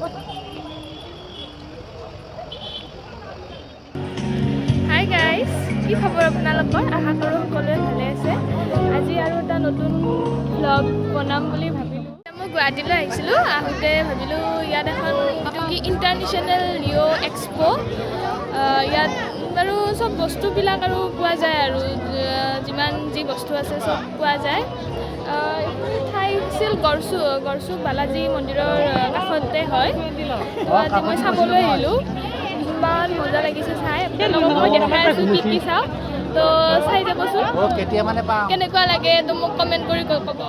Hi guys, কি খবৰ আপোনালোকৰ? আশা কৰোঁ সকলোৱে ভালে আছে। আজি আৰু এটা নতুন ব্লগ বনাম বুলি ভাবিলোঁ। মই গুৱাহাটীলৈ আহিছিলোঁ, আহোঁতে ভাবিলোঁ ইয়াত এখন কি ইণ্টাৰনেশ্যনেল EXPO, ইয়াত বাৰু চব বস্তুবিলাক আৰু পোৱা যায় আৰু যিমান যি বস্তু আছে চব পোৱা যায়। এইখন ঠাই আছিল গড়চুক বালাজী মন্দিৰৰ কাষতে হয়। তো আজি মই চাবলৈ আহিলোঁ। ইমান মজা লাগিছে চাই। আপোনালোকক মই দেখাই আছোঁ কি চাওঁ। তো চাই যাবচোন কেনেকুৱা লাগে, তো মোক কমেণ্ট কৰি ক'ব।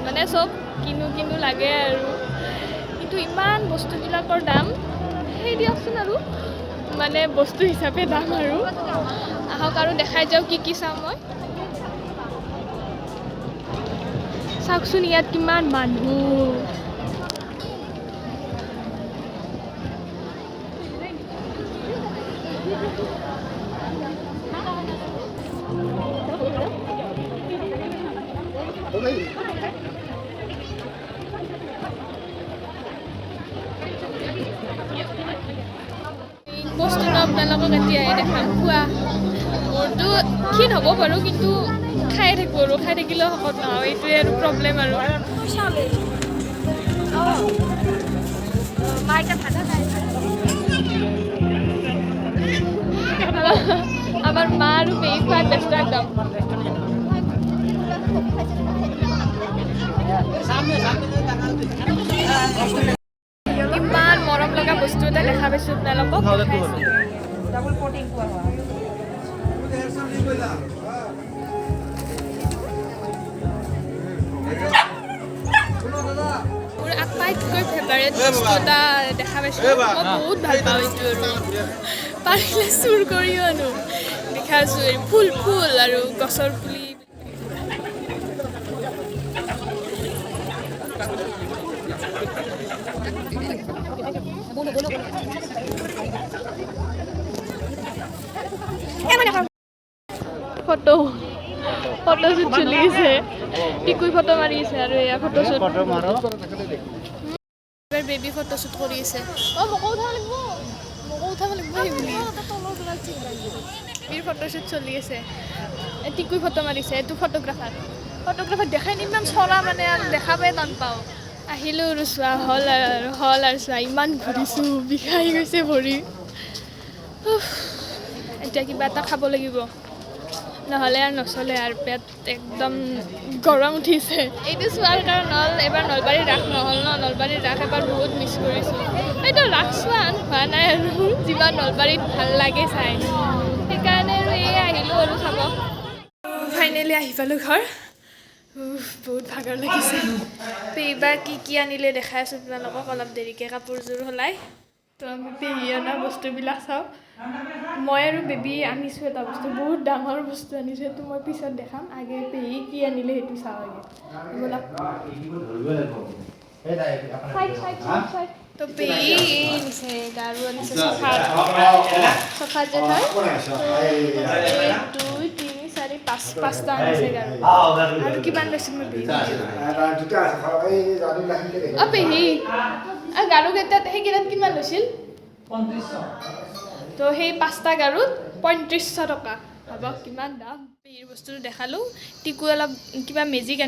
মানে চব কিনো লাগে আৰু, কিন্তু ইমান বস্তুবিলাকৰ দাম সেই দিয়কচোন আৰু মানে বস্তু হিচাপে দাম আৰু। আহক আৰু দেখাই যাওঁ কি চাওঁ মই। চাওকচোন ইয়াত কিমান মানুহ। বস্তুটো আপোনালোকক এতিয়াই দেখাম। খোৱা মোৰতো ক্ষীণ হ'ব বাৰু, কিন্তু খাই থাকোঁ আৰু খাই থাকিলেও শকত নহয়, এইটোৱে আৰু প্ৰব্লেম আৰু। আমাৰ মা আৰু পেহী খোৱাত ব্যস্ত একদম। ইমান মৰম লগা বস্তু এটা দেখা পাইছোঁ আপোনালোকক। মোৰ আটাইতকৈ ফেভাৰেট বস্তু এটা দেখা পাইছোঁ। মই বহুত ভাল পাওঁ এইটো আৰু পাৰিলে চুৰ কৰিও আনো। দেখা আছোঁ ফুল আৰু গছৰ পুলি। ফটোশ্বুট চলি আছে, টিকুই ফটো মাৰি আছে আৰু এয়া ফটোশ্বুট। বেবী ফটোশ্বুট কৰি আছে। মোকো উঠাব লাগিব সেইবুলি বেবীৰ ফটোশ্বুট চলি আছে। টিকুই ফটো মাৰিছে, এইটো ফটোগ্ৰাফাৰ দেখাই ইমান চৰা মানে আৰু দেখা পাই টান পাওঁ। আহিলোঁ আৰু চোৱা হ'ল আৰু চোৱা ইমান ঘূৰিছোঁ, বিষাই গৈছে ভৰি। এতিয়া কিবা এটা খাব লাগিব, নহ'লে আৰু নচলে আৰু পেট একদম গৰম উঠিছে। এইটো চোৱাৰ কাৰণ হ'ল এবাৰ নলবাৰীৰ ৰাস নহ'ল ন, নলবাৰীৰ ৰাস এবাৰ বহুত মিছ কৰিছোঁ। এইটো ৰাস চোৱা হোৱা নাই আৰু যিমান নলবাৰীত ভাল লাগে চাই, সেইকাৰণে আৰু আহিলোঁ আৰু চাব। ফাইনেলি আহি পালোঁ ঘৰ। বহুত ভাগৰ লাগিছে। এইবাৰ কি আনিলে দেখাই আছোঁ আপোনালোকক অলপ দেৰিকৈ কাপোৰযোৰ সলাই। তো আমি পেহী অনা বস্তুবিলাক চাওঁ। মই আৰু বেবী আনিছোঁ এটা বস্তু, বহুত ডাঙৰ বস্তু আনিছোঁ, সেইটো মই পিছত দেখাম। আগে পেহী কি আনিলে সেইটো চাওঁ আগে। তো পেহী আনিছে গাৰু আনিছে, চফা যে থয় 1 2 3 4 5 5টা আনিছে গাৰু। আৰু কিমান লৈছিল মই পেহী পেহী গাৰু কেইটাত সেইকেইটাত কিমান লৈছিল? তো সেই 5টা গাৰুত 3500 টকা। ভাবক কিমান দাম। পেহীৰ বস্তুটো দেখালোঁ। টিকু অলপ কিবা মেজিক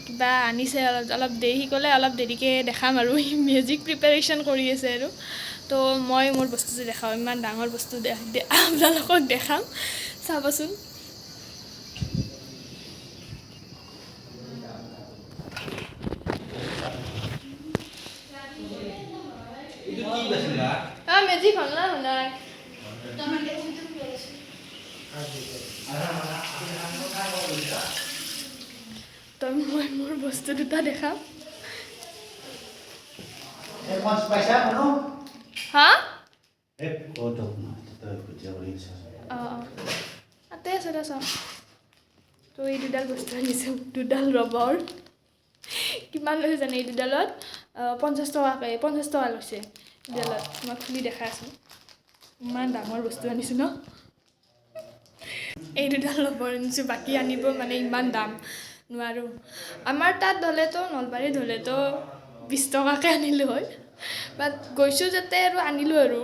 কিবা আনিছে, অলপ দেৰি ক'লে অলপ দেৰিকৈ দেখাম আৰু মেজিক প্ৰিপাৰেশ্যন কৰি আছে আৰু। তো মই মোৰ বস্তুটো দেখাওঁ, ইমান ডাঙৰ বস্তু আপোনালোকক দেখাম, চাবচোন। মেজিক হ'ল না শুনাই তো মই মোৰ বস্তু দুটা দেখাম হা তাতে আছে দে চাওঁ তো এই দুডাল বস্তু আনিছোঁ দুডাল ৰবৰ কিমান লৈছে জানে এই দুডালত 50 টকাকৈ 50 টকা লৈছে দুডালত মই খুলি দেখাই আছোঁ ইমান ডাঙৰ বস্তু আনিছোঁ ন এই দুডাল ৰবৰ আনিছোঁ বাকী আনিব মানে ইমান দাম নোৱাৰোঁ আমাৰ তাত হ'লেতো নলবাৰীত হ'লেতো 20 টকাকৈ আনিলোঁ হয় বাট গৈছোঁ যাতে আৰু আনিলোঁ আৰু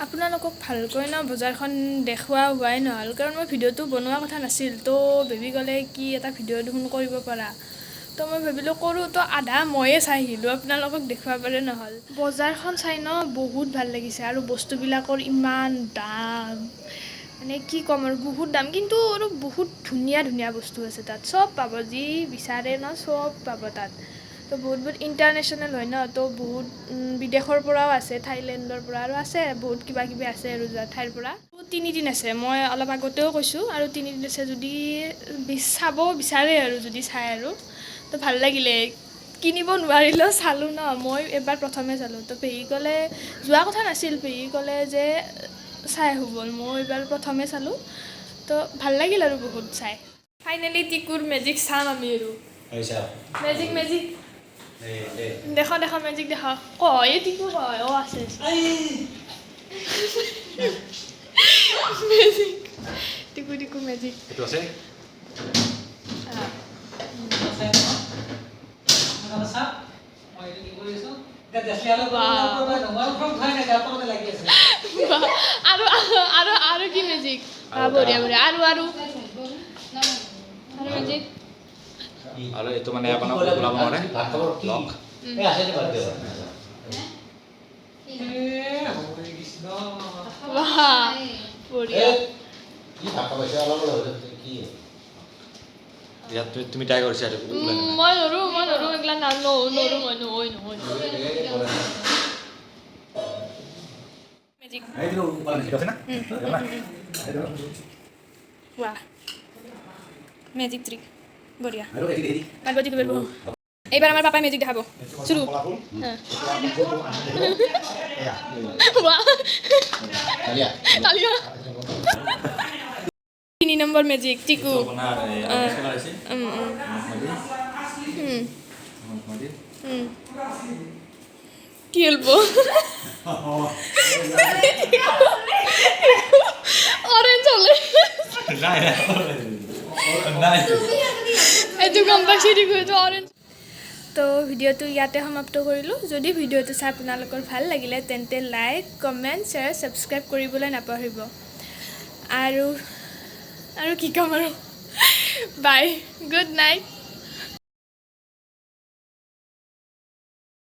আপোনালোকক ভালকৈ ন বজাৰখন দেখুওৱা হোৱাই নহ'ল কাৰণ মই ভিডিঅ'টো বনোৱা কথা নাছিল তো বেবী ক'লে কি এটা ভিডিঅ' দেখোন কৰিব পাৰা তো মই ভাবিলোঁ কৰোঁ তো আধা ময়ে চাই আহিলোঁ আপোনালোকক দেখুৱাব পাৰে নহ'ল বজাৰখন চাই ন বহুত ভাল লাগিছে আৰু বস্তুবিলাকৰ ইমান দাম মানে কি ক'ম আৰু বহুত দাম কিন্তু আৰু বহুত ধুনীয়া ধুনীয়া বস্তু আছে তাত চব পাব যি বিচাৰে ন চব পাব তাত তো বহুত বহুত ইণ্টাৰনেশ্যনেল হয় ন তো বহুত বিদেশৰ পৰাও আছে থাইলেণ্ডৰ পৰা আৰু আছে বহুত কিবা কিবি আছে আৰু ঠাইৰ পৰা 3 দিন আছে মই অলপ আগতেও কৈছোঁ আৰু 3 দিন আছে যদি চাব বিচাৰে আৰু যদি চাই আৰু তো ভাল লাগিলে কিনিব নোৱাৰিলেও চালোঁ ন মই এবাৰ প্ৰথমে চালোঁ তো পেহী ক'লে যোৱা কথা নাছিল পেহী ক'লে যে চাই আহোঁ ব'ল মই এবাৰ প্ৰথমে চালোঁ তো ভাল লাগিল আৰু বহুত চাই ফাইনেলি টিকুৰ মেজিক চাম আমি আৰু মেজিক মেজিক দেখা দেখা মেজিক দেখা কয় টিকু কয় আছে মেজিক টিকু টিকু মেজিক এইটো আছে আৰু কি মেজিক বঢ়িয়া বঢ়িয়া আৰু মেজিক আৰু এইটো মানে আপোনাক ওলাব নোৱাৰে লক বঢ়িয়া ইয়াত তুমি ট্ৰাই কৰিছা মই নৰোঁ এইগিলা নৰোঁ মই নহয় মেজিক ৱাহ মেজিক ট্ৰিক বঢ়িয়া পাৰ্বতী দিব এইবাৰ আমাৰ পাপাই মেজিক দেখাব শুৰু তালিয়া 3 নম্বৰ মেজিক টিকু কি হলব অৰেঞ্জ হলে এইটো গম পাইছোঁ টিকু এইটো অৰেঞ্জ তো ভিডিঅ'টো ইয়াতে সমাপ্ত কৰিলোঁ যদি ভিডিঅ'টো চাই আপোনালোকৰ ভাল লাগিলে তেন্তে লাইক কমেণ্ট শ্বেয়াৰ ছাবস্ক্ৰাইব কৰিবলৈ নাপাহৰিব আৰু কি ক'ম আৰু বাই গুড নাইট